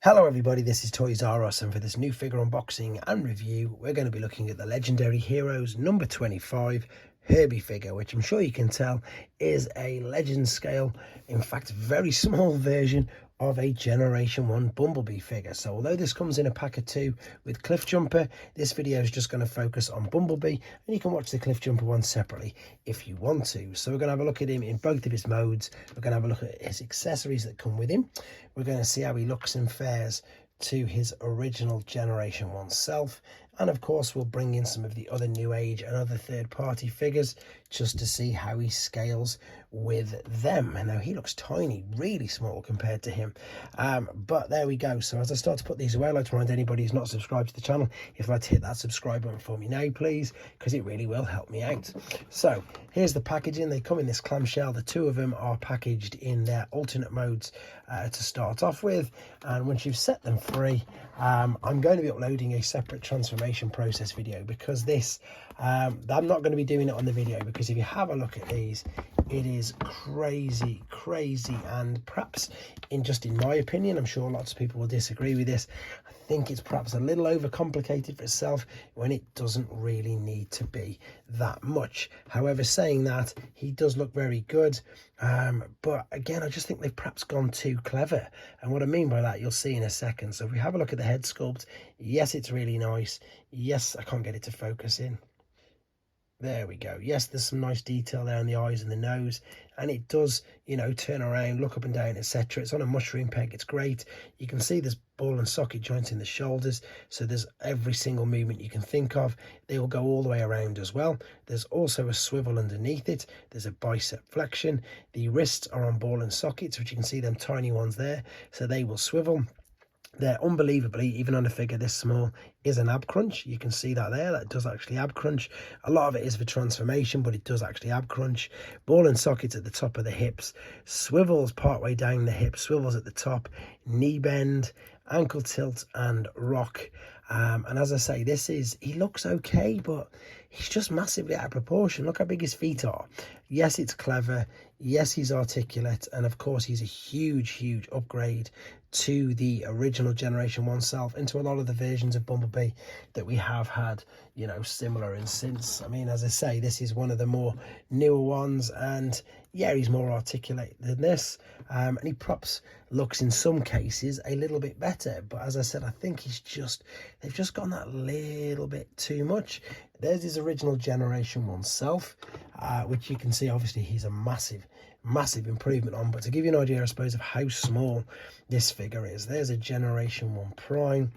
Hello everybody, this is Toys R Us, and for this new figure unboxing and review, we're going to be looking at the Legendary Heroes number 25 Herbie figure, which I'm sure you can tell is a legend scale, in fact very small version of a Generation 1 Bumblebee figure. So although this comes in a pack of 2 with Cliff Jumper, this video is just going to focus on Bumblebee, and you can watch the Cliff Jumper one separately if you want to. So we're going to have a look at him in both of his modes. We're going to have a look at his accessories that come with him. We're going to see how he looks and fares to his original Generation 1 self, and of course we'll bring in some of the other Newage and other third-party figures just to see how he scales with them. And now he looks tiny, really small compared to him, but there we go. So as I start to put these away, I'd like to remind anybody who's not subscribed to the channel, if you'd like to hit that subscribe button for me now please, because it really will help me out. So here's the packaging. They come in this clamshell. The two of them are packaged in their alternate modes to start off with, and once you've set them free, I'm going to be uploading a separate transformation process video, because this I'm not going to be doing it on the video, because if you have a look at these, it is crazy, and perhaps in my opinion, I'm sure lots of people will disagree with this, I think it's perhaps a little overcomplicated for itself when it doesn't really need to be that much. However, saying that, he does look very good, but again, I just think they've perhaps gone too clever, and what I mean by that you'll see in a second. So if we have a look at the head sculpt, yes, it's really nice. Yes, I can't get it to focus in. There we go. Yes, there's some nice detail there on the eyes and the nose, and it does, you know, turn around, look up and down, etc. It's on a mushroom peg. It's great. You can see there's ball and socket joints in the shoulders, so there's every single movement you can think of. They will go all the way around as well. There's also a swivel underneath it. There's a bicep flexion. The wrists are on ball and sockets, which you can see them tiny ones there, so they will swivel. There, unbelievably, even on a figure this small, is an ab crunch. You can see that there. That does actually ab crunch. A lot of it is for transformation, but it does actually ab crunch. Ball and sockets at the top of the hips, swivels partway down the hips, swivels at the top, knee bend, ankle tilt and rock. And as I say, he looks okay, but he's just massively out of proportion. Look how big his feet are. Yes, it's clever. Yes, he's articulate, and of course he's a huge upgrade to the original Generation 1 self, and to a lot of the versions of Bumblebee that we have had, you know, similar and since. I mean, as I say, this is one of the more newer ones, and yeah, he's more articulate than this, and he perhaps looks in some cases a little bit better, but as I said, I think they've just gone that little bit too much. There's his original Generation 1 self, which you can see obviously he's a massive improvement on. But to give you an idea, I suppose, of how small this figure is, there's a Generation 1 Prime,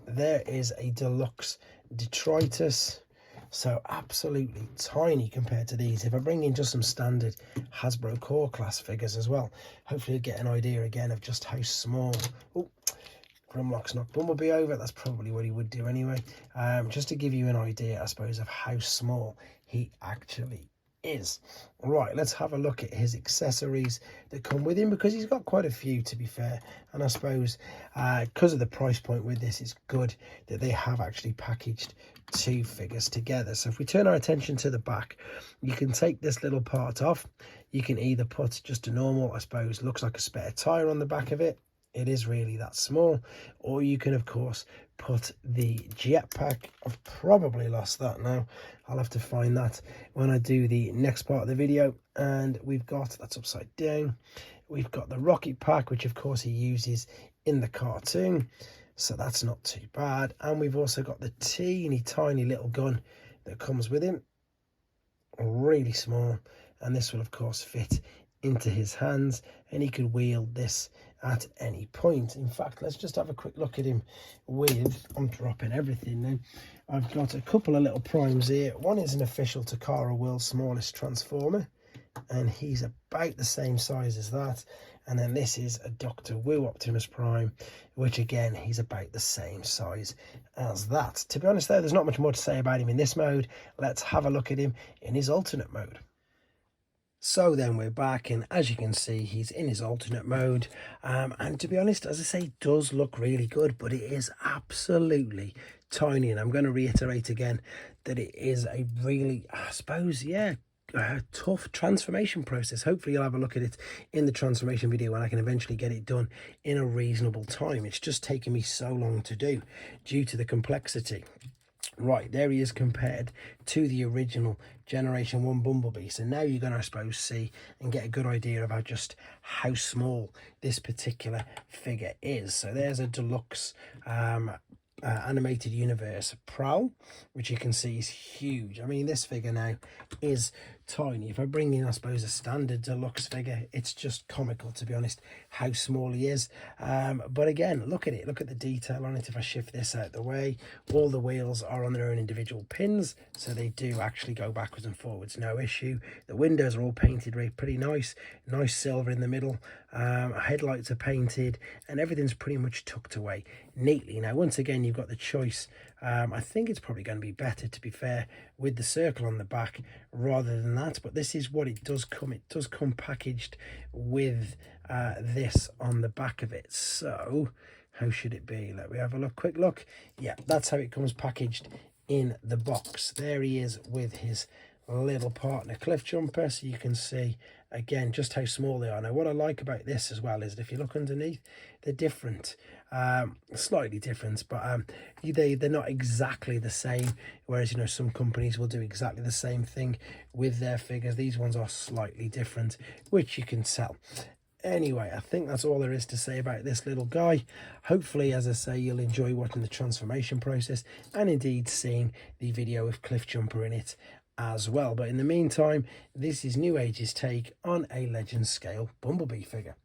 there is a Deluxe Detritus, so absolutely tiny compared to these. If I bring in just some standard Hasbro core class figures as well, hopefully you'll get an idea again of just how small. Oh, Grimlock's knocked Bumblebee over. That's probably what he would do anyway. Just to give you an idea, I suppose, of how small he actually is. Right, let's have a look at his accessories that come with him, because he's got quite a few, to be fair, and I suppose because of the price point with this, it's good that they have actually packaged two figures together. So if we turn our attention to the back, you can take this little part off. You can either put just a normal, I suppose, looks like a spare tire on the back of it. It is really that small, or you can of course put the jetpack. I've probably lost that now. I'll have to find that when I do the next part of the video. And we've got, that's upside down, we've got the rocket pack, which of course he uses in the cartoon, so that's not too bad. And we've also got the tiny little gun that comes with him, really small, and this will of course fit into his hands, and he could wield this at any point. In fact, let's just have a quick look at him with, I'm dropping everything now. I've got a couple of little primes here. One is an official Takara World's Smallest Transformer, and he's about the same size as that. And then this is a Dr. Wu Optimus Prime, which again, he's about the same size as that. To be honest though, there's not much more to say about him in this mode. Let's have a look at him in his alternate mode. So then we're back, and as you can see, he's in his alternate mode, and to be honest, as I say, does look really good, but it is absolutely tiny. And I'm going to reiterate again that it is a really, I suppose, yeah, tough transformation process. Hopefully you'll have a look at it in the transformation video when I can eventually get it done in a reasonable time. It's just taken me so long to do due to the complexity. Right, there he is compared to the original Generation 1 Bumblebee. So now you're going to, I suppose, see and get a good idea about just how small this particular figure is. So there's a deluxe animated universe prowl, which you can see is huge. I mean, this figure now is tiny. If I bring in, I suppose, a standard deluxe figure, it's just comical, to be honest, how small he is. But again, look at it, look at the detail on it. If I shift this out the way, all the wheels are on their own individual pins, so they do actually go backwards and forwards, no issue. The windows are all painted pretty nice silver in the middle. Headlights are painted, and everything's pretty much tucked away neatly. Now, once again, you've got the choice. I think it's probably going to be better, to be fair, with the circle on the back rather than that, but this is what it does come. It does come packaged with this on the back of it. So how should it be? Let me have a quick look. Yeah, that's how it comes packaged in the box. There he is with his little partner cliff jumper, so you can see again just how small they are. Now, what I like about this as well is that if you look underneath, they're different, slightly different, but they're not exactly the same, whereas, you know, some companies will do exactly the same thing with their figures. These ones are slightly different, which you can tell. Anyway, I think that's all there is to say about this little guy. Hopefully, as I say, you'll enjoy watching the transformation process and indeed seeing the video with cliff jumper in it as well. But in the meantime, this is Newage's take on a legend scale Bumblebee figure.